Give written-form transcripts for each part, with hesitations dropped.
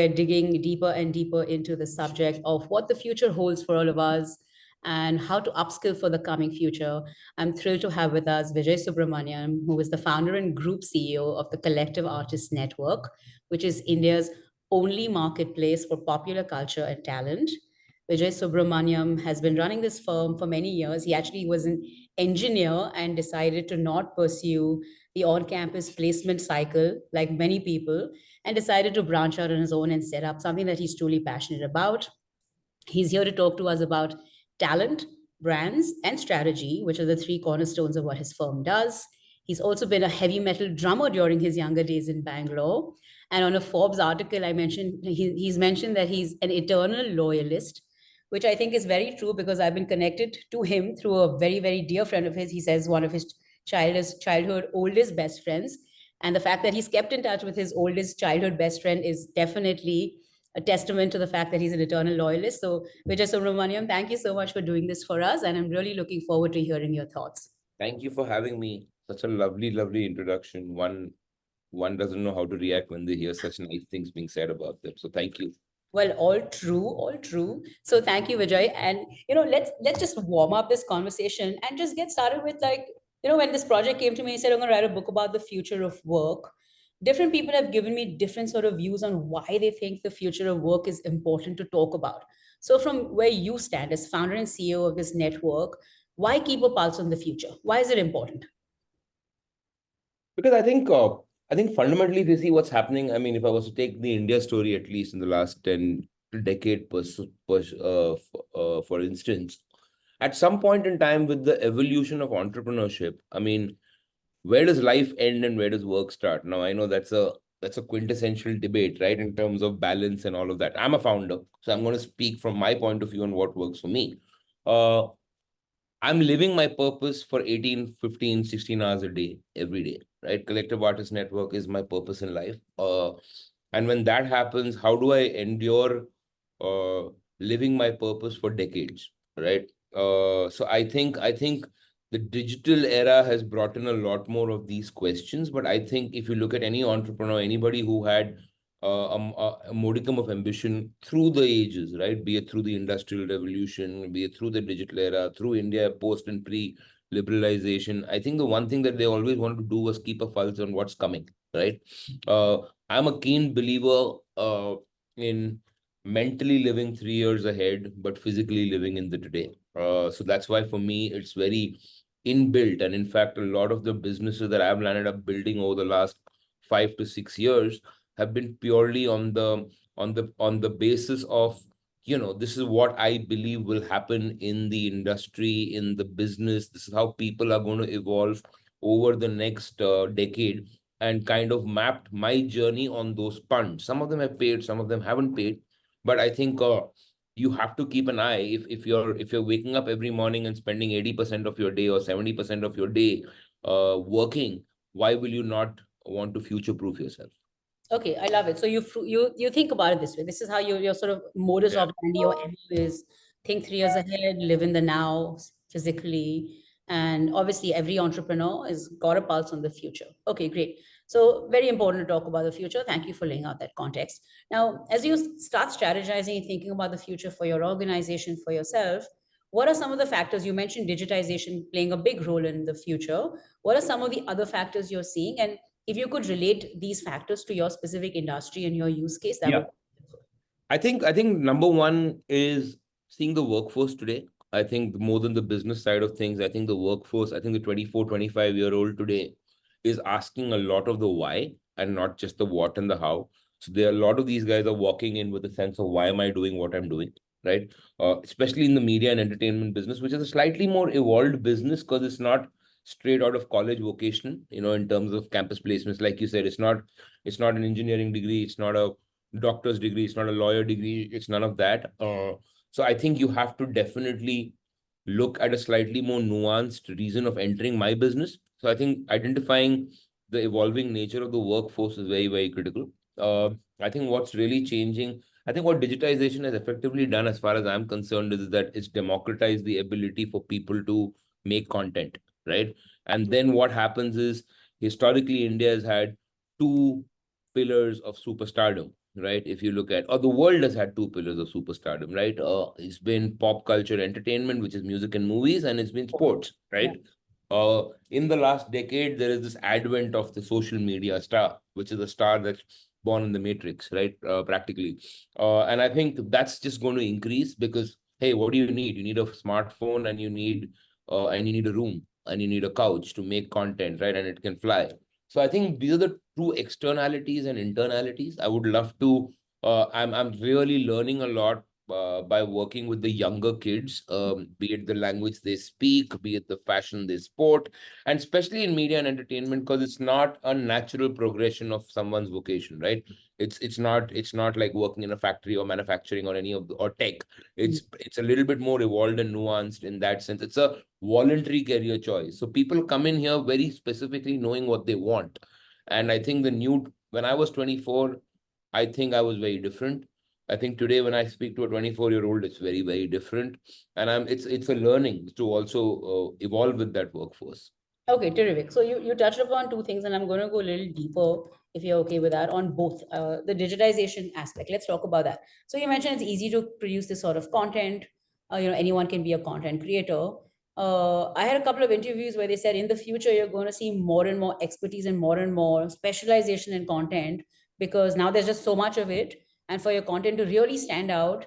we're digging deeper and deeper into the subject of what the future holds for all of us and how to upskill for the coming future. I'm thrilled to have with us Vijay Subramanium, who is the founder and group CEO of the Collective Artists Network, which is India's only marketplace for popular culture and talent. Vijay Subramaniam has been running this firm for many years. He actually was an engineer and decided to not pursue the on campus placement cycle like many people and decided to branch out on his own and set up something that he's truly passionate about. He's here to talk to us about talent, brands, and strategy, which are the three cornerstones of what his firm does. He's also been a heavy metal drummer during his younger days in Bangalore. And on a Forbes article, I mentioned he's mentioned that he's an eternal loyalist, which I think is very true because I've been connected to him through a very, very dear friend of his. He says one of his childhood oldest best friends. And the fact that he's kept in touch with his oldest childhood best friend is definitely a testament to the fact that he's an eternal loyalist. So, Vijay Subramaniam, thank you so much for doing this for us. And I'm really looking forward to hearing your thoughts. Thank you for having me. Such a lovely, lovely introduction. One doesn't know how to react when they hear such nice things being said about them. So thank you. Well, all true, all true. So thank you, Vijay. And let's just warm up this conversation and just get started with when this project came to me, he said I'm going to write a book about the future of work. Different people have given me different sort of views on why they think the future of work is important to talk about. So from where you stand as founder and CEO of this network, why keep a pulse on the future? Why is it important? Because I think fundamentally, if you see what's happening, I mean, if I was to take the India story, at least in the last 10 decade, for instance, at some point in time with the evolution of entrepreneurship, I mean, where does life end and where does work start? Now, I know that's a quintessential debate, right? In terms of balance and all of that. I'm a founder, so I'm going to speak from my point of view on what works for me. I'm living my purpose for 18, 15, 16 hours a day, every day, right? Collective Artist Network is my purpose in life. And when that happens, how do I endure living my purpose for decades, right? So I think the digital era has brought in a lot more of these questions. But I think if you look at any entrepreneur, anybody who had a modicum of ambition through the ages, right? Be it through the industrial revolution, be it through the digital era, through India post and pre-liberalization. I think the one thing that they always wanted to do was keep a pulse on what's coming, right? I'm a keen believer in mentally living 3 years ahead, but physically living in the today. So that's why for me, it's very inbuilt. And in fact, a lot of the businesses that I've landed up building over the last 5 to 6 years have been purely on the basis of, this is what I believe will happen in the industry, in the business. This is how people are going to evolve over the next decade, and kind of mapped my journey on those punts. Some of them have paid, some of them haven't paid, but I think you have to keep an eye. If you're waking up every morning and spending 80% of your day or 70% of your day working, why will you not want to future proof yourself? Okay, I love it. So you think about it this way. This is how your sort of modus Yeah. operandi or MO is: think 3 years ahead, live in the now physically, and obviously every entrepreneur has got a pulse on the future. Okay, great. So very important to talk about the future. Thank you for laying out that context. Now, as you start strategizing and thinking about the future for your organization, for yourself, what are some of the factors you mentioned? Digitization playing a big role in the future. What are some of the other factors you're seeing, and if you could relate these factors to your specific industry and your use case, that Yeah. would. I think number one is seeing the workforce today. I think more than the business side of things, I think the workforce, I think the 24, 25-year-old today is asking a lot of the why and not just the what and the how. So there are a lot of these guys are walking in with a sense of why am I doing what I'm doing, right? Especially in the media and entertainment business, which is a slightly more evolved business because it's not straight out of college vocation, in terms of campus placements. Like you said, it's not an engineering degree, it's not a doctor's degree, it's not a lawyer degree, it's none of that. So I think you have to definitely look at a slightly more nuanced reason of entering my business. So I think identifying the evolving nature of the workforce is very, very critical. I think what's really changing, I think what digitization has effectively done, as far as I'm concerned, is that it's democratized the ability for people to make content, right? And then what happens is, historically, India has had two pillars of superstardom. right? If you look at, or the world has had two pillars of superstardom, right? It's been pop culture entertainment, which is music and movies, and it's been sports, Yeah. right? In the last decade, there is this advent of the social media star, which is a star that's born in the matrix, right? Practically. And I think that's just going to increase because, hey, what do you need? You need a smartphone and you need a room and you need a couch to make content, right? And it can fly. So I think these are the true externalities and internalities. I would love to. I'm really learning a lot by working with the younger kids, be it the language they speak, be it the fashion they sport, and especially in media and entertainment, because it's not a natural progression of someone's vocation, right? It's not like working in a factory or manufacturing or any of the, or tech. It's a little bit more evolved and nuanced in that sense. It's a voluntary career choice. So people come in here very specifically knowing what they want. And I think when I was 24, I think I was very different. I think today when I speak to a 24-year-old, it's very, very different. And it's a learning to also evolve with that workforce. Okay, terrific. So you touched upon two things, and I'm going to go a little deeper, if you're okay with that, on both the digitization aspect. Let's talk about that. So you mentioned it's easy to produce this sort of content. Anyone can be a content creator. I had a couple of interviews where they said in the future you're going to see more and more expertise and more specialization in content because now there's just so much of it, and for your content to really stand out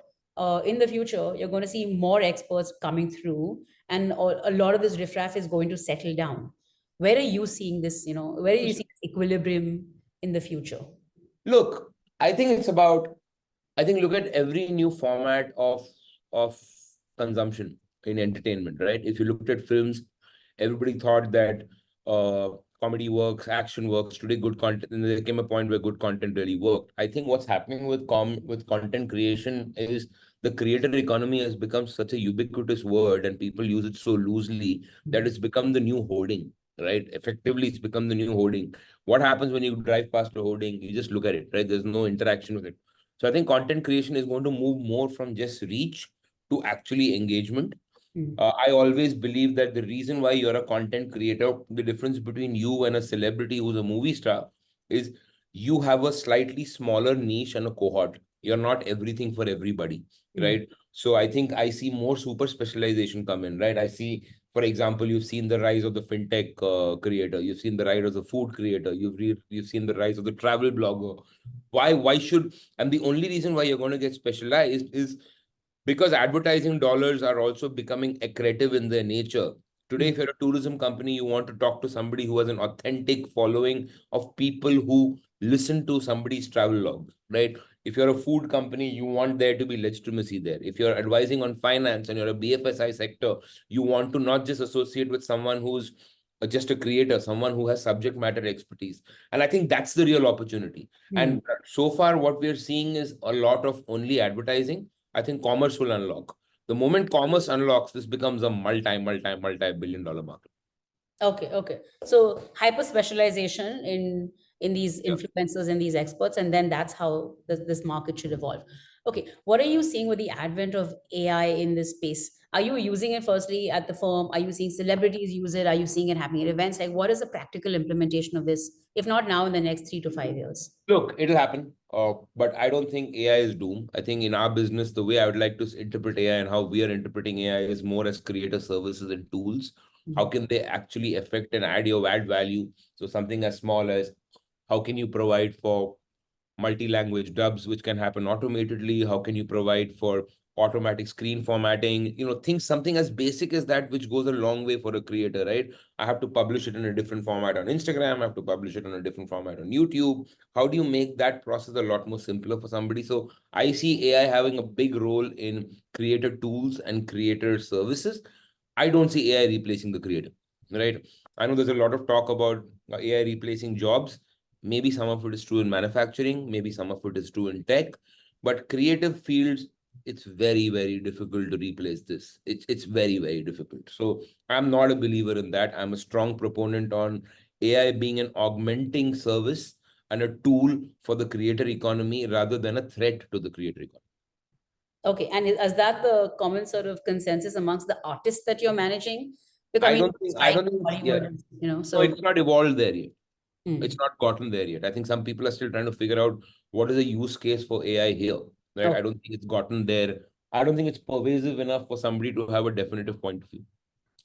in the future, you're going to see more experts coming through, and a lot of this riffraff is going to settle down. Where are you seeing this? Where are you seeing this equilibrium in the future? Look, I think it's about I think look at every new format of consumption in entertainment, right? If you looked at films, everybody thought that comedy works, action works. Today, good content, and there came a point where good content really worked. I think what's happening with content creation is the creator economy has become such a ubiquitous word, and people use it so loosely that it's become the new hoarding, right? Effectively, it's become the new hoarding. What happens when you drive past a hoarding? You just look at it, right? There's no interaction with it. So I think content creation is going to move more from just reach to actually engagement. I always believe that the reason why you're a content creator, the difference between you and a celebrity who's a movie star is you have a slightly smaller niche and a cohort. You're not everything for everybody, right? So I think I see more super specialization come in, right? I see, for example, you've seen the rise of the fintech creator, you've seen the rise of the food creator, you've seen the rise of the travel blogger. Why should, and the only reason why you're going to get specialized is because advertising dollars are also becoming accretive in their nature. Today, if you're a tourism company, you want to talk to somebody who has an authentic following of people who listen to somebody's travel log, right? If you're a food company, you want there to be legitimacy there. If you're advising on finance and you're a BFSI sector, you want to not just associate with someone who's just a creator, someone who has subject matter expertise. And I think that's the real opportunity. And so far, what we're seeing is a lot of only advertising. I think commerce will unlock. The moment commerce unlocks, this becomes a multi-billion-dollar market. Okay. So hyper specialization in these Yeah. influencers and these experts, and then that's how this market should evolve. Okay, what are you seeing with the advent of AI in this space? Are you using it firstly at the firm? Are you seeing celebrities use it? Are you seeing it happening at events? Like, what is the practical implementation of this, if not now, in the next 3 to 5 years? Look, it'll happen. But I don't think AI is doomed. I think in our business, the way I would like to interpret AI and how we are interpreting AI is more as creator services and tools. How can they actually affect and add value? So something as small as how can you provide for multi-language dubs, which can happen automatically? How can you provide for automatic screen formatting? Things something as basic as that, which goes a long way for a creator, right? I have to publish it in a different format on Instagram. I have to publish it in a different format on YouTube. How do you make that process a lot more simpler for somebody? So I see AI having a big role in creator tools and creator services. I don't see AI replacing the creator, right? I know there's a lot of talk about AI replacing jobs. Maybe some of it is true in manufacturing, maybe some of it is true in tech, but creative fields, it's very, very difficult to replace this. It's very, very difficult. So I'm not a believer in that. I'm a strong proponent on AI being an augmenting service and a tool for the creator economy rather than a threat to the creator economy. Okay, and is that the common sort of consensus amongst the artists that you're managing? Because I I mean, don't think, I like don't think, yeah, Bollywood, no, so it's not evolved there yet. hmm. It's not gotten there yet. I think some people are still trying to figure out what is the use case for AI here, right? I Okay. don't think it's gotten there. I don't think it's pervasive enough for somebody to have a definitive point of view.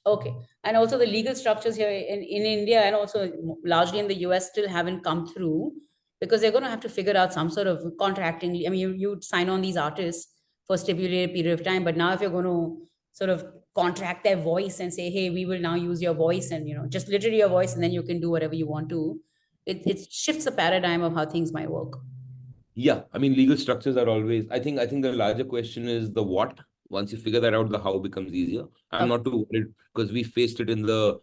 Okay. And also the legal structures here in India and also largely in the US still haven't come through because they're going to have to figure out some sort of contracting. I mean, you sign on these artists for a stipulated period of time, but now if you're going to sort of contract their voice and say, hey, we will now use your voice and, just literally your voice and then you can do whatever you want to, it shifts the paradigm of how things might work. Yeah, I mean, legal structures are always. I think the larger question is the what. Once you figure that out, the how becomes easier. I'm Okay. not too worried because we faced it in the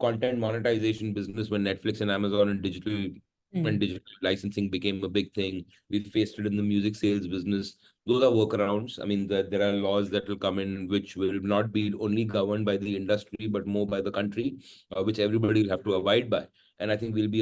content monetization business when Netflix and Amazon and when Hmm. digital licensing became a big thing. We faced it in the music sales business. Those are workarounds. I mean, there are laws that will come in which will not be only governed by the industry but more by the country, which everybody will have to abide by. And I think we'll be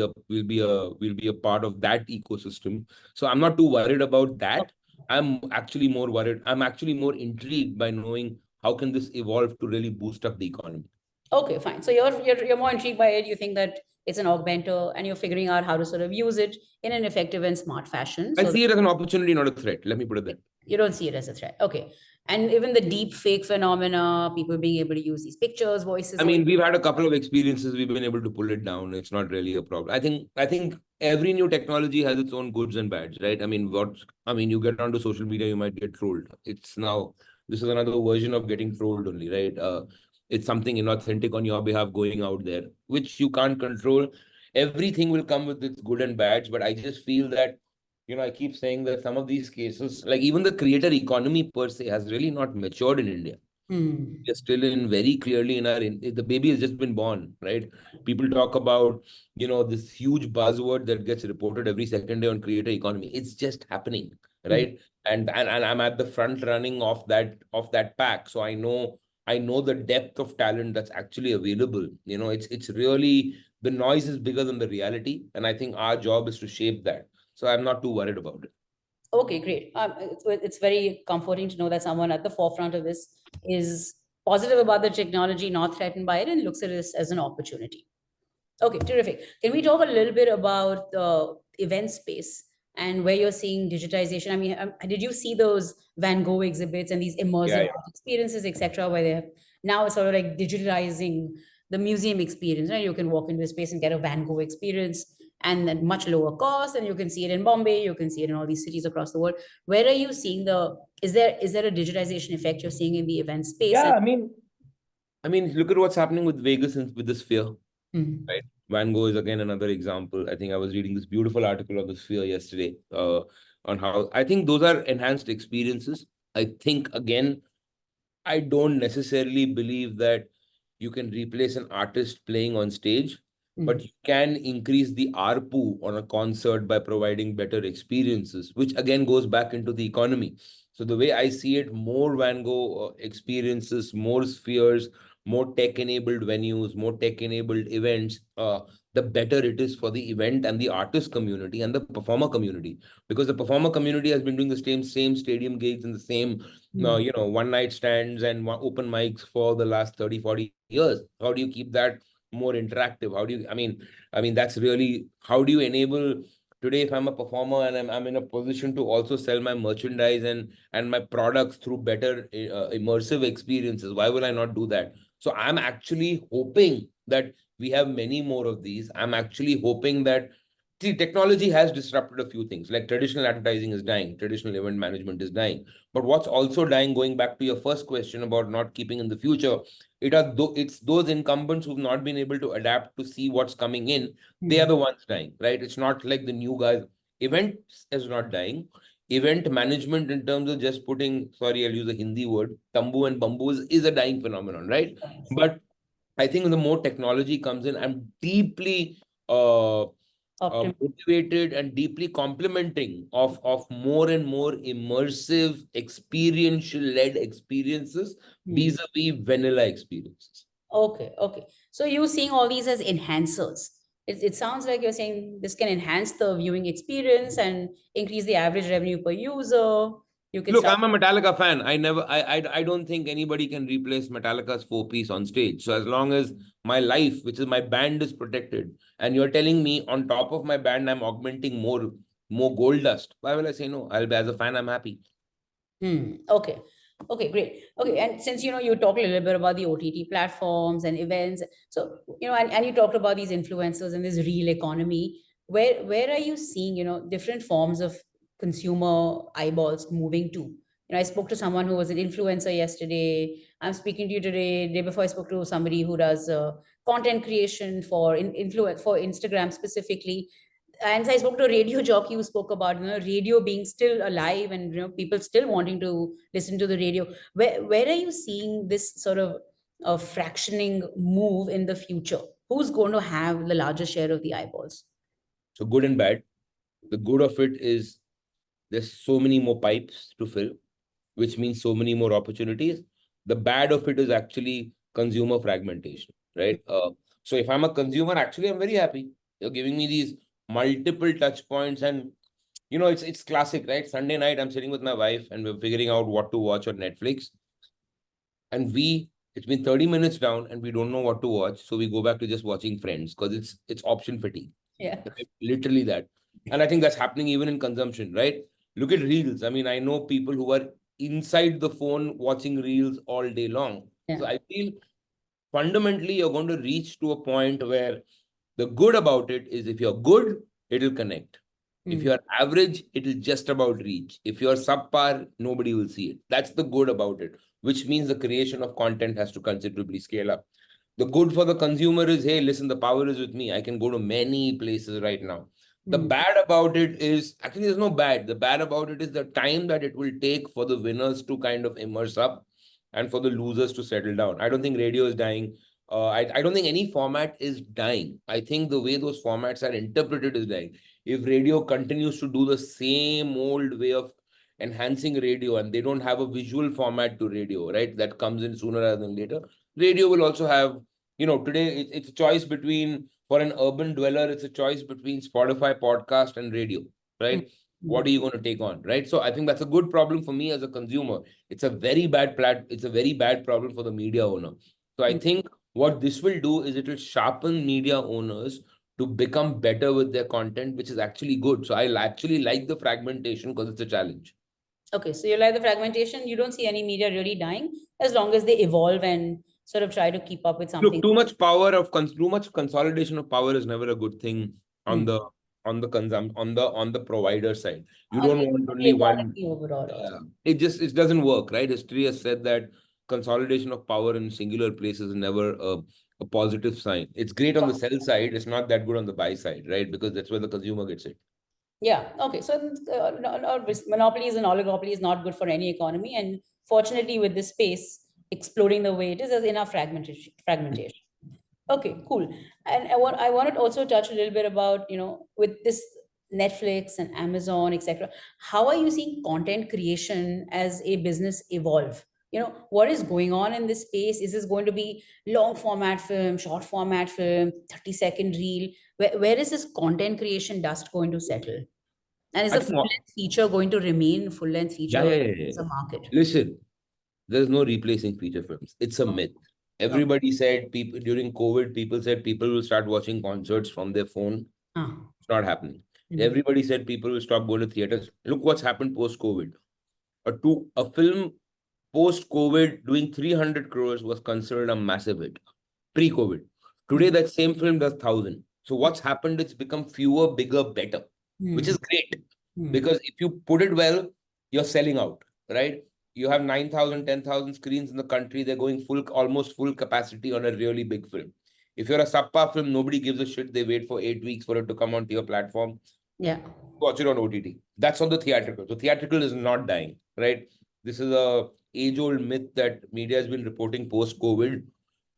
a part of that ecosystem. So I'm not too worried about that. I'm actually more intrigued by knowing how can this evolve to really boost up the economy. Okay, fine. So you're more intrigued by it. You think that it's an augmenter, and you're figuring out how to sort of use it in an effective and smart fashion. I So that see it as an opportunity, not a threat. Let me put it that. you don't see it as a threat. Okay. And even the deep fake phenomena, people being able to use these pictures, voices, I voice. mean, we've had a couple of experiences. We've been able to pull it down. It's not really a problem. I think every new technology has its own goods and bads, right? I mean, you get onto social media, you might get trolled. This is another version of getting trolled only, right? It's something inauthentic on your behalf going out there, which you can't control. Everything will come with its good and bads, but I just feel that, I keep saying that some of these cases, like even the creator economy per se, has really not matured in India. Hmm. We are still in very clearly in the baby has just been born, right? People talk about, this huge buzzword that gets reported every second day on creator economy. It's just happening, Hmm. right? And I'm at the front running of that pack. So I know the depth of talent that's actually available. It's really, the noise is bigger than the reality, and I think our job is to shape that. So I'm not too worried about it. Okay, great. It's very comforting to know that someone at the forefront of this is positive about the technology, not threatened by it, and looks at this as an opportunity. Okay, terrific. Can we talk a little bit about the event space and where you're seeing digitization? I mean, did you see those Van Gogh exhibits and these Yeah, immersive yeah. art experiences, etc., where they're now sort of like digitalizing the museum experience, right? You can walk into a space and get a Van Gogh experience and at much lower cost, and you can see it in Bombay, you can see it in all these cities across the world. Where are you seeing is there a digitization effect you're seeing in the event space? Yeah, And I mean, look at what's happening with Vegas and with the Sphere. hmm, Right. Van Gogh is again another example. I think I was reading this beautiful article on the Sphere yesterday, on how I think those are enhanced experiences. I think again, I don't necessarily believe that you can replace an artist playing on stage, but hmm, you can increase the ARPU on a concert by providing better experiences, which again goes back into the economy. So the way I see it, more Van Gogh experiences, more spheres, more tech-enabled venues, more tech-enabled events, the better it is for the event and the artist community and the performer community. Because the performer community has been doing the same stadium gigs and the same hmm, one night stands and open mics for the last 30, 40 years. How do you keep that more interactive? How do you, I mean, that's really, how do you enable today, if I'm a performer and I'm in a position to also sell my merchandise and my products through better immersive experiences, why will I not do that? So I'm actually hoping that we have many more of these. I'm actually hoping that, see, technology has disrupted a few things. Like traditional advertising is dying, traditional event management is dying. But what's also dying, going back to your first question about not keeping in the future, it's those incumbents who've not been able to adapt to see what's coming in. They are hmm. the ones dying, right? It's not like the new guys. Events is not dying. Event management, in terms of just putting, sorry, I'll use a Hindi word, tambu and bamboo is a dying phenomenon, right? Yes. But I think the more technology comes in, I'm deeply uh, motivated and deeply complimenting of more and more immersive, experiential led experiences Hmm. vis-a-vis vanilla experiences. Okay, okay. So you're seeing all these as enhancers. It sounds like you're saying this can enhance the viewing experience and increase the average revenue per user. You can Look, start. I'm a Metallica fan. I don't think anybody can replace Metallica's four-piece on stage. So as long as my life, which is my band, is protected, and you're telling me on top of my band, I'm augmenting more. more gold dust. Why will I say no? I'll be, as a fan, I'm happy. Okay. Okay, great. Okay, and since you talked a little bit about the OTT platforms and events, so and you talked about these influencers and this real economy. Where are you seeing different forms of consumer eyeballs moving to? I spoke to someone who was an influencer yesterday. I'm speaking to you today. Day before, I spoke to somebody who does content creation for influence for Instagram specifically. And I spoke to a radio jockey who spoke about radio being still alive and people still wanting to listen to the radio. Where are you seeing this sort of fractioning move in the future? Who's going to have the largest share of the eyeballs? So good and bad. The good of it is there's so many more pipes to fill, which means so many more opportunities. The bad of it is actually consumer fragmentation, right? So if I'm a consumer, actually, I'm very happy. You're giving me these multiple touch points, and it's classic, right? Sunday night, I'm sitting with my wife and we're figuring out what to watch on Netflix. And it's been 30 minutes down and we don't know what to watch. So we go back to just watching Friends because it's option fatigue. Yeah. Literally that. And I think that's happening even in consumption, right? Look at reels. I mean, I know people who are inside the phone watching reels all day long. Yeah. So I feel fundamentally you're going to reach to a point where the good about it is if you're good, it'll connect. If you're average, it'll just about reach. If you're subpar, nobody will see it. That's the good about it, which means the creation of content has to considerably scale up. The good for the consumer is, hey, listen, the power is with me. I can go to many places right now. The bad about it is, actually, there's no bad. The bad about it is the time that it will take for the winners to kind of immerse up and for the losers to settle down. I don't think radio is dying. I don't think any format is dying. I think the way those formats are interpreted is dying. If radio continues to do the same old way of enhancing radio and they don't have a visual format to radio, right, that comes in sooner rather than later, radio will also have, today it's a choice between, for an urban dweller, it's a choice between Spotify, podcast, and radio, right? What are you going to take on, right? So I think that's a good problem for me as a consumer. It's a very bad problem for the media owner. So I think what this will do is it will sharpen media owners to become better with their content, which is actually good. So I actually like the fragmentation because it's a challenge. Okay, so you like the fragmentation. You don't see any media really dying as long as they evolve and sort of try to keep up with something. Look, too much consolidation of power is never a good thing on Hmm. the provider side. You On don't the want on the only one. economy overall also. It doesn't work, right? History has said that consolidation of power in singular places is never a positive sign. It's great on the sell side. It's not that good on the buy side, right? Because that's where the consumer gets it. Yeah. Okay. So monopolies and oligopoly is not good for any economy. And fortunately, with this space exploding the way it is, there's enough fragmentation. Okay, cool. And I wanted to also touch a little bit about, with this Netflix and Amazon, etc. How are you seeing content creation as a business evolve? What is going on in this space? Is this going to be long format film, short format film, 30-second reel? Where is this content creation dust going to settle? And is I a think, full-length feature going to remain full-length yeah, feature yeah, yeah, as yeah. a market? Listen, there's no replacing feature films. It's a myth. Okay. Everybody said people during COVID, people said people will start watching concerts from their phone. Ah. It's not happening. Mhm. Everybody said people will stop going to theaters. Look what's happened post-COVID. A film post-COVID doing 300 crores was considered a massive hit. Pre-COVID. Today, that same film does 1,000. So what's happened? It's become fewer, bigger, better, which Hmm. is great. Hmm. Because if you put it well, you're selling out, right? You have 9,000, 10,000 screens in the country. They're going almost full capacity on a really big film. If you're a subpar film, nobody gives a shit. They wait for 8 weeks for it to come onto your platform. Yeah. Watch it on OTT. That's on the theatrical. So theatrical is not dying, right? This is a age-old myth that media has been reporting post-COVID.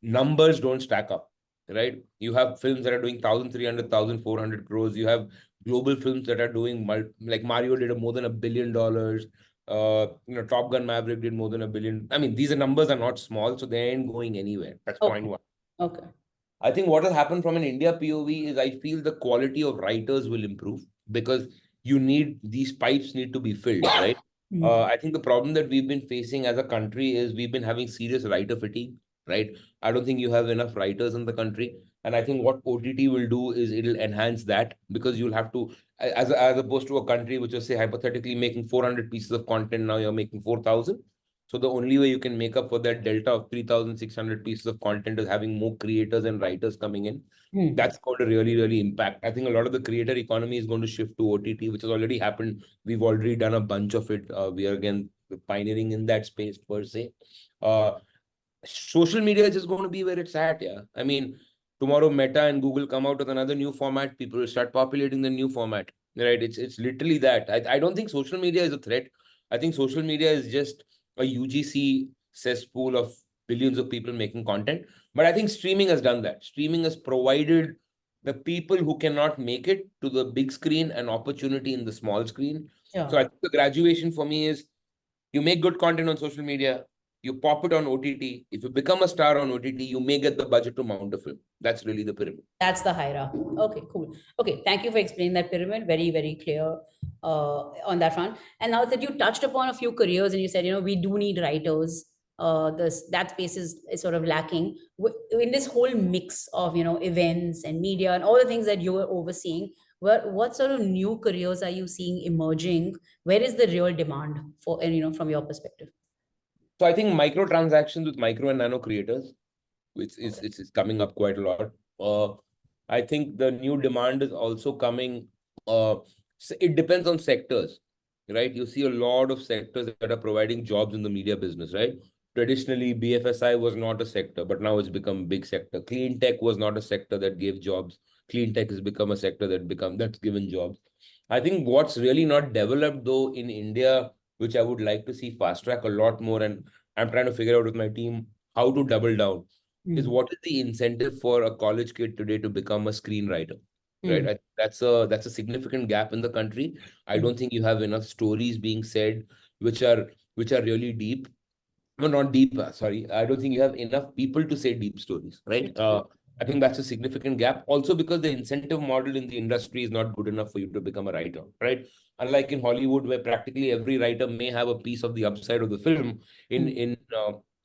Numbers don't stack up, right? You have films that are doing 1,300, 1,400 crores. You have global films that are doing like Mario did more than $1 billion. Top Gun Maverick did more than $1 billion. I mean, these numbers are not small, so they ain't going anywhere. That's point Okay. one. Okay. I think what will happen from an India POV is I feel the quality of writers will improve because these pipes need to be filled, right? Hmm. I think the problem that we've been facing as a country is we've been having serious writer fatigue. right? I don't think you have enough writers in the country. And I think what OTT will do is it'll enhance that, because you'll have to, as opposed to a country which was, say, hypothetically making 400 pieces of content, now you're making 4,000. So the only way you can make up for that delta of 3,600 pieces of content is having more creators and writers coming in. That's going to really, really impact. I think a lot of the creator economy is going to shift to OTT, which has already happened. We've already done a bunch of it. We are again pioneering in that space per se. Uh, Social media is just going to be where it's at. Yeah. I mean, tomorrow Meta and Google come out with another new format. People will start populating the new format. Right. It's literally that. I don't think social media is a threat. I think social media is just a UGC cesspool of billions of people making content. But I think streaming has done that. Streaming has provided the people who cannot make it to the big screen an opportunity in the small screen. Yeah. So I think the graduation for me is, you make good content on social media, you pop it on OTT. If you become a star on OTT, you may get the budget to mount a film. That's really the pyramid. That's the hierarchy. Okay, cool. Okay, thank you for explaining that pyramid. Very, very clear on that front. And now that you touched upon a few careers and you said, we do need writers. That space is sort of lacking in this whole mix of events and media and all the things that you are overseeing. What sort of new careers are you seeing emerging? Where is the real demand for, and from your perspective? So I think microtransactions with micro and nano creators, which is coming up quite a lot. I think the new demand is also coming. It depends on sectors, right? You see a lot of sectors that are providing jobs in the media business, right? Traditionally, BFSI was not a sector, but now it's become a big sector. Clean tech was not a sector that gave jobs. Clean tech has become a sector that's given jobs. I think what's really not developed though in India, which I would like to see fast track a lot more, and I'm trying to figure out with my team how to double down, is what is the incentive for a college kid today to become a screenwriter, right? That's a significant gap in the country. I don't think you have enough stories being said which are really deep. No, not deep. Sorry, I don't think you have enough people to say deep stories, right? I think that's a significant gap. Also, because the incentive model in the industry is not good enough for you to become a writer, right? Unlike in Hollywood, where practically every writer may have a piece of the upside of the film, in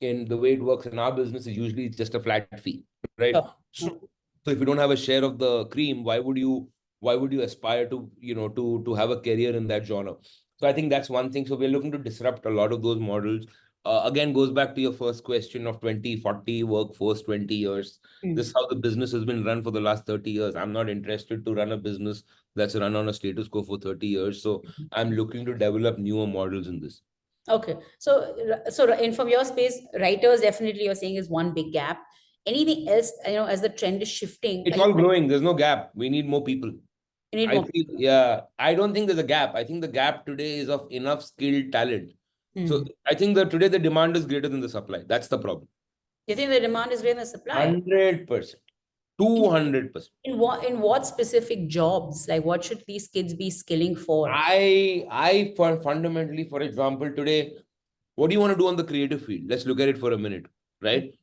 the way it works in our business is usually it's just a flat fee, right? So if you don't have a share of the cream, why would you aspire to to have a career in that genre? So I think that's one thing. So we're looking to disrupt a lot of those models. Again, goes back to your first question of 2040 workforce, 20 years. This is how the business has been run for the last 30 years. I'm not interested to run a business that's run on a status quo for 30 years. So I'm looking to develop newer models in this. Okay. So in from your space, writers definitely you're saying is one big gap. Anything else, as the trend is shifting? It's all growing. There's no gap. We need more people. You need I more. feel, yeah, I don't think there's a gap. I think the gap today is of enough skilled talent. So I think that today the demand is greater than the supply. That's the problem. You think the demand is greater than the supply? 100%. 200%. In what specific jobs? Like what should these kids be skilling for? I fundamentally, for example, today, what do you want to do on the creative field? Let's look at it for a minute, right?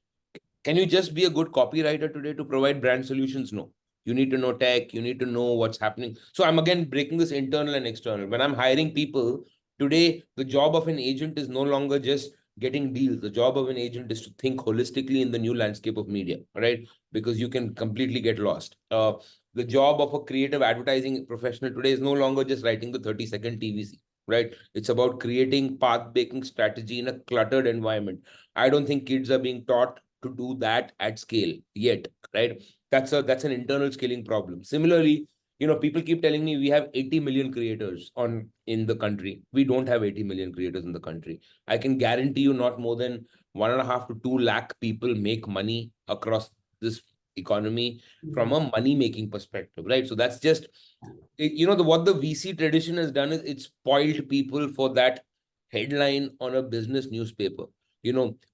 Can you just be a good copywriter today to provide brand solutions? No. You need to know tech. You need to know what's happening. So I'm again breaking this internal and external. When I'm hiring people, today, the job of an agent is no longer just getting deals. The job of an agent is to think holistically in the new landscape of media, right? Because you can completely get lost. The job of a creative advertising professional today is no longer just writing the 30-second TVC, right? It's about creating path-breaking strategy in a cluttered environment. I don't think kids are being taught to do that at scale yet, right? That's an internal scaling problem. Similarly, people keep telling me we have 80 million creators in the country. We don't have 80 million creators in the country. I can guarantee you not more than 1.5 to 2 lakh people make money across this economy from a money making perspective, right? So that's just, what the VC tradition has done is it's spoiled people for that headline on a business newspaper.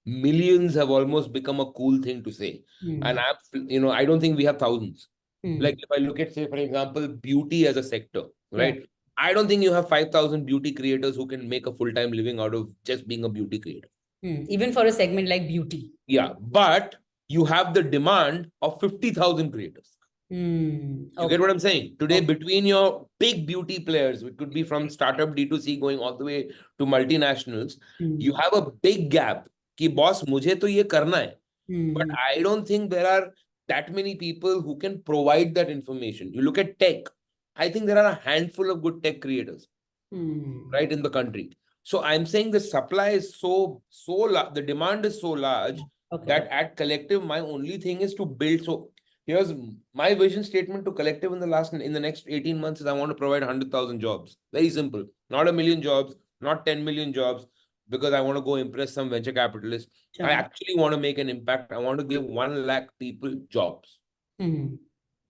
Millions have almost become a cool thing to say. And I don't think we have thousands. Like if I look at, say, for example, beauty as a sector, right? Yeah. I don't think you have 5,000 beauty creators who can make a full-time living out of just being a beauty creator. Even for a segment like beauty. Yeah, but you have the demand of 50,000 creators. You get what I'm saying? Today, between your big beauty players, it could be from startup D2C going all the way to multinationals, you have a big gap. Ki boss, mujhe to ye karna hai. But Hmm. I don't think there are that many people who can provide that information. You look at tech, I think there are a handful of good tech creators, Hmm. right, in the country. So I'm saying the supply is the demand is so large Okay. that at Collective, my only thing is to build. So here's my vision statement to Collective in the next 18 months is I want to provide 100,000 jobs. Very simple. Not a million jobs, not 10 million jobs, because I want to go impress some venture capitalists. I Sure. actually want to make an impact. I want to give 1 lakh people jobs. Hmm.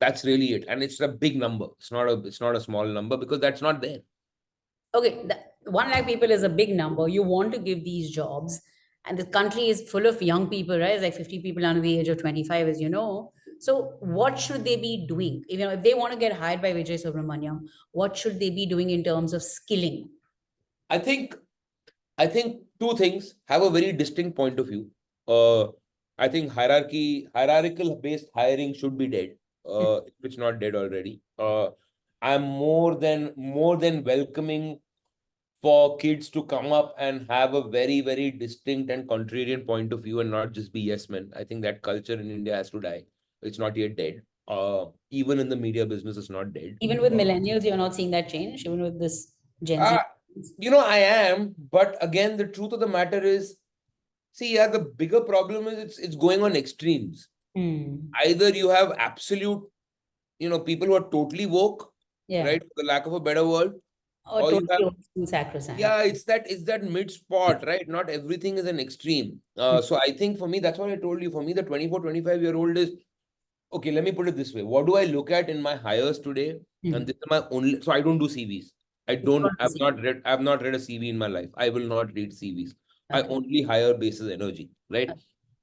That's really it. And it's a big number. It's not a small number because that's not there. Okay, 1 lakh people is a big number. You want to give these jobs, and the country is full of young people, right? It's like 50 people under the age of 25, as you know. So, what should they be doing? If they want to get hired by Vijay Subramaniam, what should they be doing in terms of skilling? I think I think two things have a very distinct point of view. Uh, I think hierarchical based hiring should be dead. If it's not dead already. I'm more than welcoming for kids to come up and have a very, very distinct and contrarian point of view and not just be yes men. I think that culture in India has to die. It's not yet dead. Even in the media business, it's not dead. Even with millennials, you're not seeing that change, even with this Gen Uh, Z. I am, but again, the truth of the matter is, see, yeah, the bigger problem is it's going on extremes. Hmm. Either you have absolute, people who are totally woke, Yeah. right, for the lack of a better word, Or or you totally have, old school sacrosanct. yeah, it's that mid spot, right? Not everything is an extreme. Hmm. So I think for me, that's what I told you. For me, the 24, 25-year-old is okay. Let me put it this way: what do I look at in my hires today? And Hmm. this is my only. So I don't do CVs. I You don't. want to I've see. not read. I've not read a CV in my life. I will not read CVs. I Okay. only hire basis energy. Right.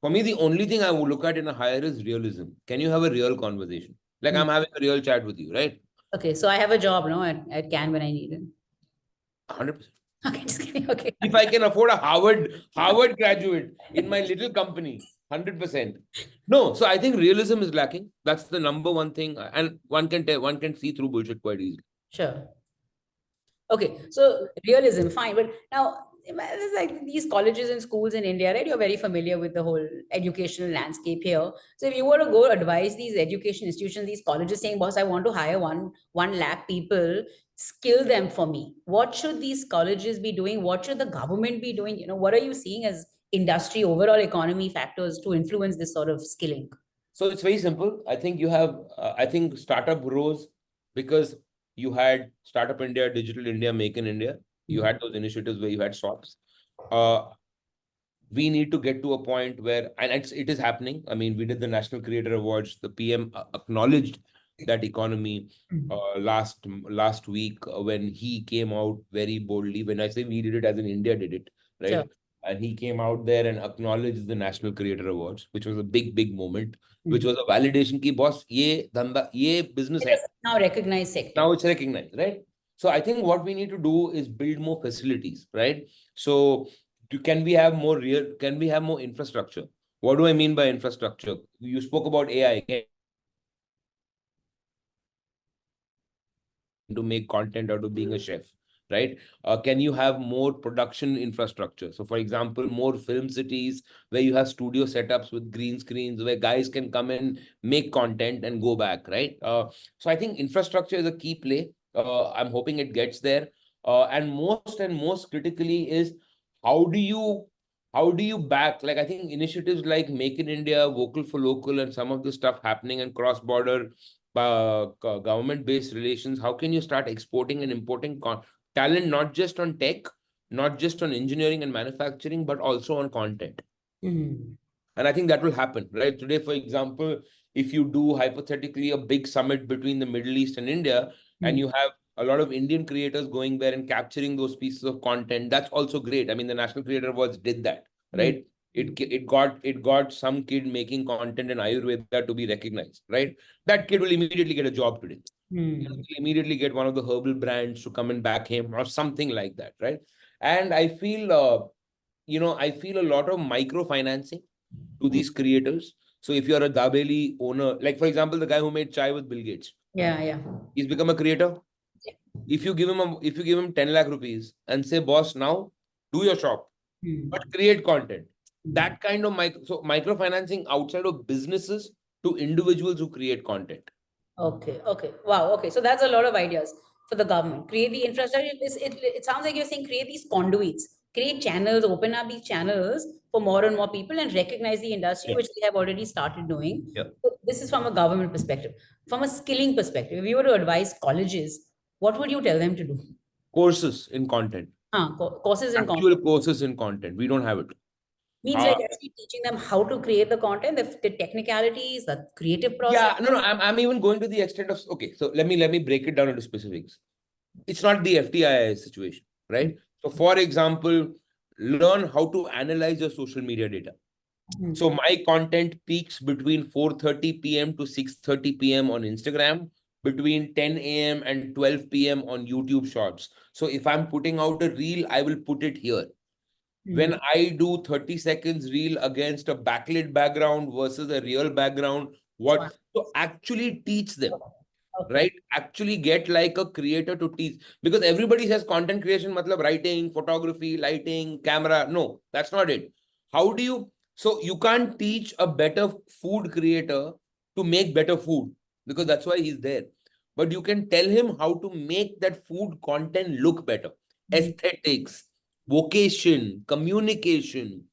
For me, the only thing I will look at in a hire is realism. Can you have a real conversation? Like Hmm. I'm having a real chat with you, right? Okay. So I have a job, no, at Can when I need it. 100%. Okay, just kidding. Okay. If I can afford a Harvard graduate in my little company, 100%. No, so I think realism is lacking. That's the number one thing, and one can see through bullshit quite easily. Sure. Okay, so realism, fine. But now, it's like these colleges and schools in India, right? You're very familiar with the whole educational landscape here. So if you were to go advise these education institutions, these colleges saying, boss, I want to hire one lakh people, skill them for me. What should these colleges be doing? What should the government be doing? What are you seeing as industry, overall economy factors to influence this sort of skilling? So it's very simple. I think startup rose because you had Startup India, Digital India, Make in India. You Hmm. had those initiatives where you had shops. Uh, we need to get to a point where, and it is happening. I mean, we did the National Creator Awards. The PM acknowledged that economy last week when he came out very boldly. When I say we did it, as in India did it, Sure. right? And he came out there and acknowledged the National Creator Awards, which was a big, big moment, which Hmm. was a validation ki boss, ye business It's hai. a now recognized sector. Now it's recognized, right? So I think what we need to do is build more facilities, right? So can we have more infrastructure? What do I mean by infrastructure? You spoke about AI. To make content out of being a chef, right? Can you have more production infrastructure? So, for example, more film cities where you have studio setups with green screens where guys can come and make content and go back, right? So, I think infrastructure is a key play. I'm hoping it gets there. And most critically is how do you how do you back, like I think initiatives like Make in India, Vocal for Local, and some of the stuff happening and cross border government based relations, how can you start exporting and importing talent, not just on tech, not just on engineering and manufacturing, but also on content? Hmm. And I think that will happen, right? Today, for example, if you do hypothetically a big summit between the Middle East and India, and Hmm. you have a lot of Indian creators going there and capturing those pieces of content, that's also great. I mean, the National Creator Awards did that, Hmm. right? It got some kid making content in Ayurveda to be recognized, right? That kid will immediately get a job today. Hmm. He'll immediately get one of the herbal brands to come and back him or something like that, right? And I feel a lot of microfinancing to Hmm. these creators. So if you're a Dabeli owner, like for example, the guy who made chai with Bill Gates, Yeah, yeah. he's become a creator. If you give him 10 lakh rupees and say, boss, now do your shop, Hmm. but create content. That kind of microfinancing outside of businesses to individuals who create content. Okay, okay. Wow, okay. So that's a lot of ideas for the government. Create the infrastructure. It sounds like you're saying create these conduits, create channels, open up these channels for more and more people and recognize the industry, Yeah. which they have already started doing. Yeah. So this is from a government perspective. From a skilling perspective, if you were to advise colleges, what would you tell them to do? Courses in content, Courses in actual content. courses in content. We don't have it. Means like actually teaching them how to create the content, the technicalities, the creative process. Yeah, no, I'm even going to the extent of, okay, so let me break it down into specifics. It's not the FTI situation, right? So for example, learn how to analyze your social media data. Hmm. So my content peaks between 4:30 p.m. to 6:30 p.m. on Instagram, between 10 a.m. and 12 p.m. on YouTube Shorts. So if I'm putting out a reel, I will put it here. When I do 30 seconds reel against a backlit background versus a real background, Wow. what? So actually teach them, Okay. right? Actually get like a creator to teach, because everybody says content creation matlab writing, photography, lighting, camera. No, that's not it. How do you, so you can't teach a better food creator to make better food, because that's why he's there. But you can tell him how to make that food content look better. Aesthetics, vocation, communication.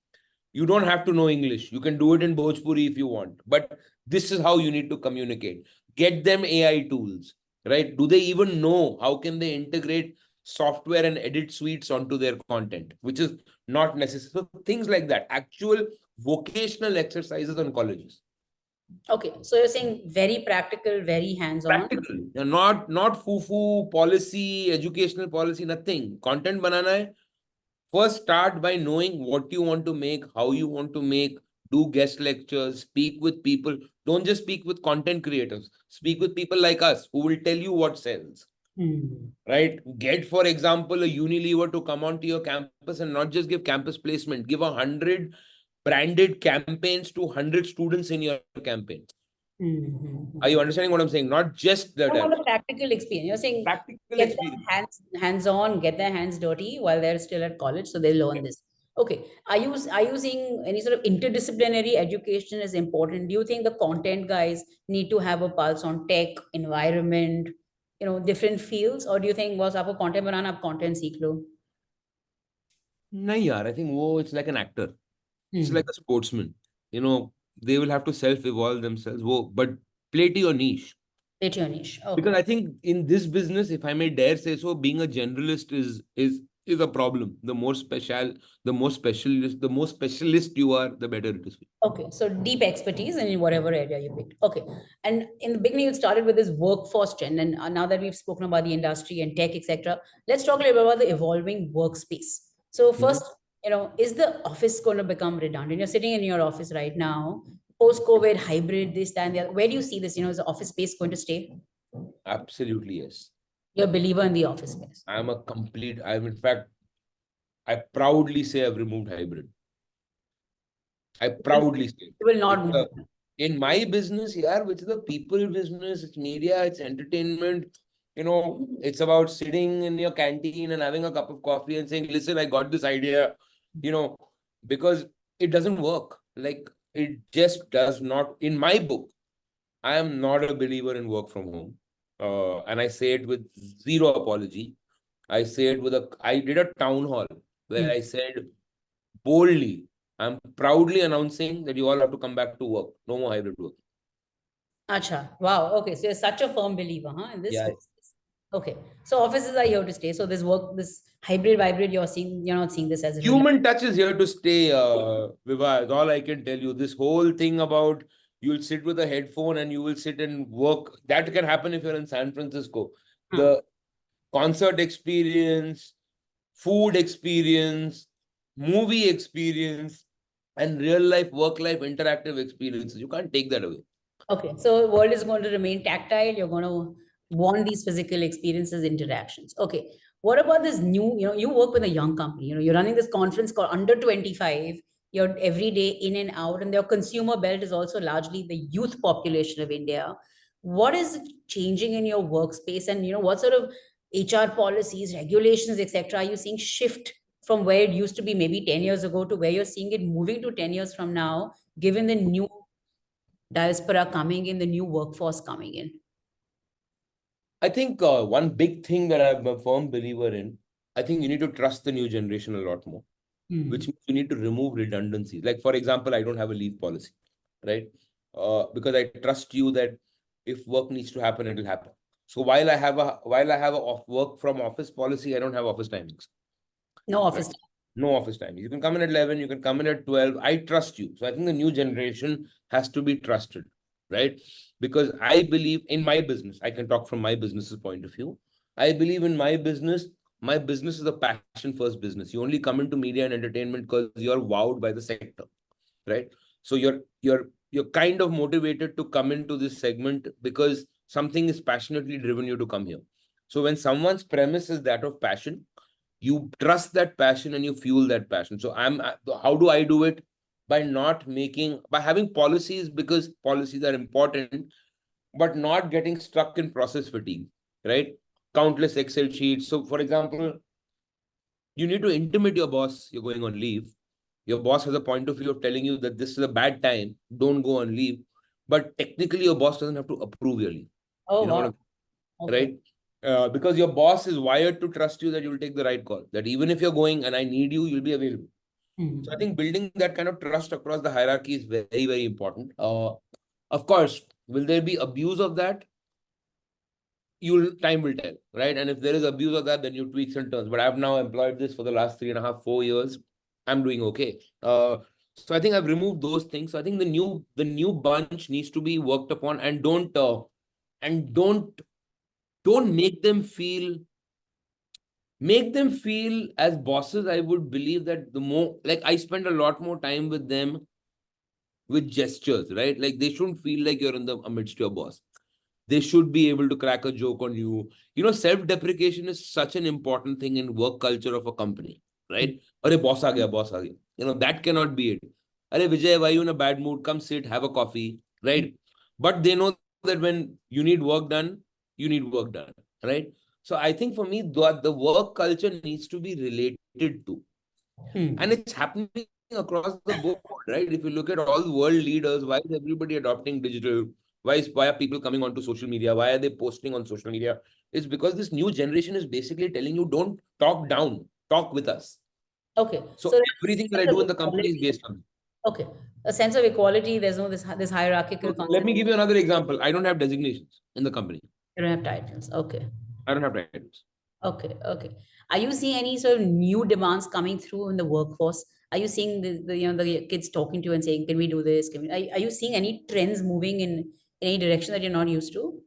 You don't have to know English. You can do it in Bhojpuri if you want. But this is how you need to communicate. Get them AI tools, right? Do they even know how can they integrate software and edit suites onto their content, which is not necessary. So things like that, actual vocational exercises on colleges. Okay, so you're saying very practical, very hands-on. Practical, not foo-foo policy, educational policy, nothing. Content banana hai. First, start by knowing what you want to make, how you want to make, do guest lectures, speak with people. Don't just speak with content creators. Speak with people like us who will tell you what sells, right? Get, for example, a Unilever to come onto your campus and not just give campus placement. Give 100 branded campaigns to 100 students in your campaign. Are you understanding what I'm saying? Not just the I want a practical experience. You're saying practical get experience. them hands-on, get their hands dirty while they're still at college, so they learn this. Okay. Are you seeing any sort of interdisciplinary education is important? Do you think the content guys need to have a pulse on tech, environment, different fields, or do you think was आप content बनाना आप content सीख लो? नहीं यार, I think it's like an actor. It's like Hmm. a sportsman. They will have to self-evolve themselves. But play to your niche. Play to your niche. Because Okay. I think in this business, if I may dare say so, being a generalist is a problem. The more specialist you are, the better it is. Okay, so deep expertise in whatever area you picked. Okay, and in the beginning, you started with this workforce trend, and now that we've spoken about the industry and tech, etc., let's talk a little bit about the evolving workspace. So Mhm. first, is the office going to become redundant? You're sitting in your office right now, post-COVID, hybrid, this, that, and the other. Where do you see this? Is the office space going to stay? Absolutely, yes. You're a believer in the office space. In fact, I proudly say I've removed hybrid. I proudly say. You will not It's move. in my business here, which is the people business, it's media, it's entertainment. It's about sitting in your canteen and having a cup of coffee and saying, listen, I got this idea, because it doesn't work. Like, it just does not. In my book, I am not a believer in work from home. And I say it with zero apology. I did a town hall where I said boldly, I'm proudly announcing that you all have to come back to work. No more hybrid work. Acha, wow. Okay, so you're such a firm believer, huh, in this Yeah. workspace. Okay, so offices are here to stay. So this hybrid, you're not seeing this as a real. Human touch is here to stay, Vibha, is all I can tell you. This whole thing about you'll sit with a headphone and you will sit and work, that can happen if you're in San Francisco. Huh. The concert experience, food experience, movie experience, and real life, work life, interactive experiences. You can't take that away. Okay, so world is going to remain tactile. You're going to want these physical experiences, interactions. Okay, what about this new? You work with a young company. You're running this conference called Under 25. You're every day in and out, and your consumer belt is also largely the youth population of India. What is changing in your workspace, and what sort of HR policies, regulations, etc. are you seeing shift from where it used to be maybe 10 years ago to where you're seeing it moving to 10 years from now, given the new diaspora coming in, the new workforce coming in? I think one big thing that I'm a firm believer in, I think you need to trust the new generation a lot more, which means you need to remove redundancies. Like, for example, I don't have a leave policy, right? Because I trust you that if work needs to happen, it'll happen. So while I have a work from office policy, I don't have office timings. No Right? office time. No office timings. You can come in at 11, you can come in at 12. I trust you. So I think the new generation has to be trusted, right? Because I believe in my business. I can talk from my business's point of view. I believe in my business. My business is a passion first business. You only come into media and entertainment because you're wowed by the sector, right? So you're kind of motivated to come into this segment because something is passionately driven you to come here. So when someone's premise is that of passion, you trust that passion and you fuel that passion. So how do I do it? By having policies, because policies are important, but not getting stuck in process fatigue, right? Countless Excel sheets. So for example, you need to intimate your boss you're going on leave. Your boss has a point of view of telling you that this is a bad time, don't go on leave. But technically, your boss doesn't have to approve your leave. Oh, You know what wow. I'm Okay. right? Because your boss is wired to trust you that you'll take the right call. That even if you're going and I need you, you'll be available. So I think building that kind of trust across the hierarchy is very, very important. Of course, will there be abuse of that? Time will tell, right? And if there is abuse of that, then you tweaks and turns. But I've now employed this for the last 3.5, 4 years. I'm doing okay. So I think I've removed those things. So I think the new bunch needs to be worked upon, and don't make them feel as bosses. I would believe that the more, like, I spend a lot more time with them with gestures, right? Like, they shouldn't feel like you're in the amidst your boss. They should be able to crack a joke on you. Self-deprecation is such an important thing in work culture of a company, right? Arey, boss aa gaya, boss aa gaya. That cannot be it. Arey, Vijay, why are you in a bad mood? Come sit, have a coffee, right? But they know that when you need work done, you need work done, right? So I think for me, the work culture needs to be related to. And it's happening across the board, right? If you look at all world leaders, why is everybody adopting digital? Why are people coming onto social media? Why are they posting on social media? It's because this new generation is basically telling you, don't talk down, talk with us. Okay. So So everything that I there's a do in sense the of company is equality. based on. Okay. A sense of equality. There's no this hierarchical Let concept. me give you another example. I don't have designations in the company. You don't have titles. Okay. I don't have titles. Okay. Okay. Are you seeing any sort of new demands coming through in the workforce? Are you seeing the kids talking to you and saying, "Can we do this? Are you seeing any trends moving in any direction that you're not used to?"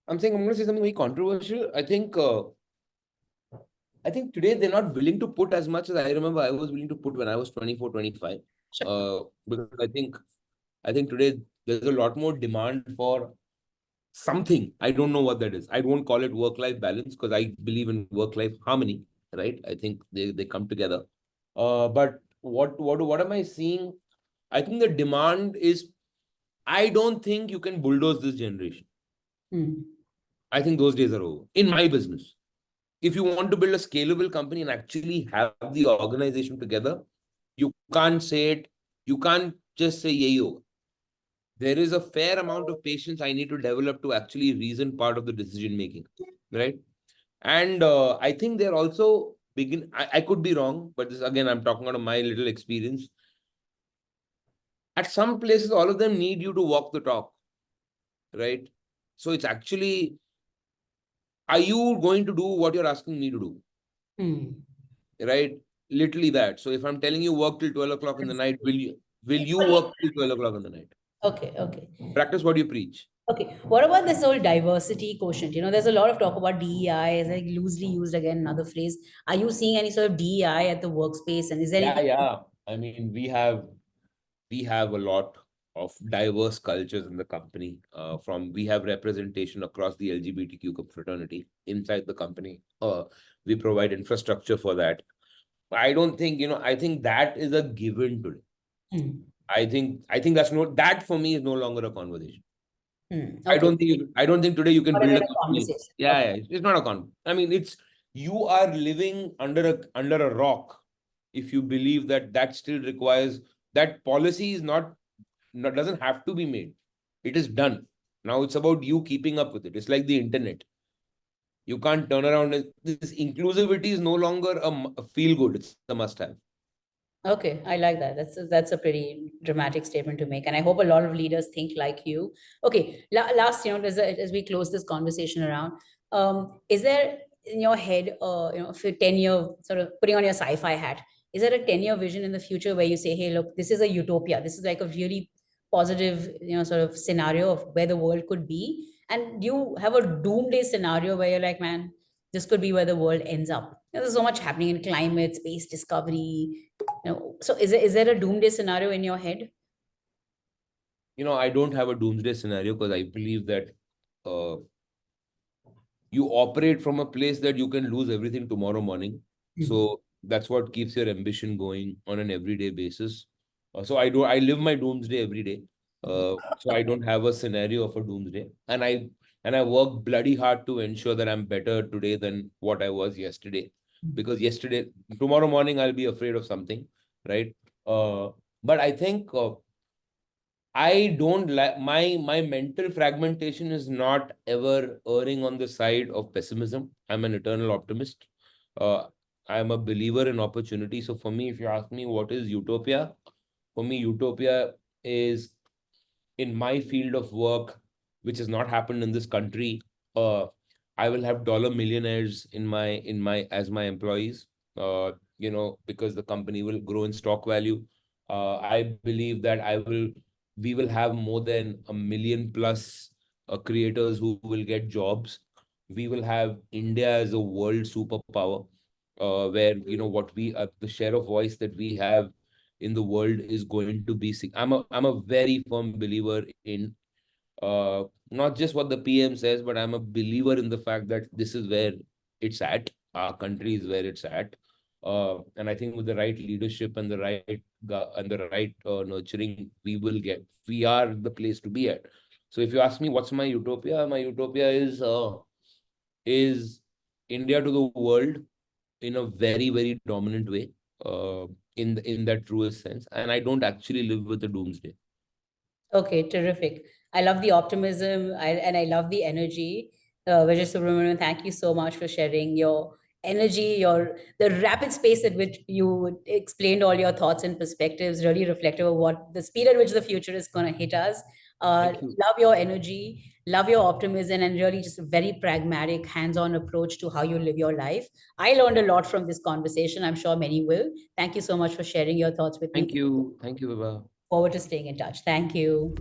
I'm going to say something very controversial. I think today they're not willing to put as much as I remember I was willing to put when I was 24, 25. Sure. Because I think today there's a lot more demand for something. I don't know what that is. I won't call it work-life balance because I believe in work-life harmony, right? I think they come together. But what am I seeing? I think the demand is, I don't think you can bulldoze this generation. I think those days are over in my business. If you want to build a scalable company and actually have the organization together, you can't say it. You can't just say, yeah, yo. There is a fair amount of patience I need to develop to actually reason part of the decision making, right? And I think they're also I could be wrong, but this again, I'm talking out of my little experience. At some places, all of them need you to walk the talk, right? So it's actually, are you going to do what you're asking me to do? Right? Literally that. So if I'm telling you work till 12 o'clock in the night, will you work till 12 o'clock in the night? Okay. Okay. Practice what you preach. Okay. What about this whole diversity quotient? There's a lot of talk about DEI, is like loosely used again, another phrase. Are you seeing any sort of DEI at the workspace? And is there Yeah, anything? yeah. I mean, we have a lot of diverse cultures in the company. We have representation across the LGBTQ fraternity inside the company. We provide infrastructure for that. I don't think, I think that is a given today. I think that for me is no longer a conversation. I Okay. don't think today you can Not build even a a company. conversation. Yeah, Okay. yeah, it's not a con. I mean, you are living under a rock if you believe that that still requires that policy is not doesn't have to be made. It is done. Now it's about you keeping up with it. It's like the internet. You can't turn around and this inclusivity is no longer a feel good. It's a must have. Okay, I like that. That's a pretty dramatic statement to make, and I hope a lot of leaders think like you. Okay, last, as we close this conversation around, is there in your head, for 10-year, sort of putting on your sci-fi hat, is there a 10-year vision in the future where you say, hey, look, this is a utopia. This is like a really positive, sort of scenario of where the world could be, and you have a doomsday scenario where you're like, man, this could be where the world ends up. There's so much happening in climate, space discovery. So is there a doomsday scenario in your head? I don't have a doomsday scenario because I believe that uh, you operate from a place that you can lose everything tomorrow morning. So that's what keeps your ambition going on an everyday basis. So I live my doomsday every day. So I don't have a scenario of a doomsday, and I work bloody hard to ensure that I'm better today than what I was yesterday. Because tomorrow morning I'll be afraid of something, right? But I think I don't like my mental fragmentation is not ever erring on the side of pessimism. I'm an eternal optimist. Uh, I'm a believer in opportunity. So for me, if you ask me what is utopia, for me, utopia is in my field of work, which has not happened in this country. Uh, I will have dollar millionaires in my as my employees. Because the company will grow in stock value. I believe that we will have more than 1 million plus creators who will get jobs. We will have India as a world superpower, where what the share of voice that we have in the world is going to be. I'm a very firm believer in not just what the PM says, but I'm a believer in the fact that this is where it's at. Our country is where it's at. And I think with the right leadership and the right nurturing, we are the place to be at. So if you ask me what's my utopia is India to the world in a very, very dominant way, in that truest sense. And I don't actually live with a doomsday. Okay, terrific. I love the optimism, and I love the energy. Vijay Subramaniam, thank you so much for sharing your energy, the rapid space at which you explained all your thoughts and perspectives, really reflective of what the speed at which the future is going to hit us. Thank you. Love your energy, love your optimism, and really just a very pragmatic, hands-on approach to how you live your life. I learned a lot from this conversation. I'm sure many will. Thank you so much for sharing your thoughts with me. Thank you. Thank you, Vibha. Forward to staying in touch. Thank you.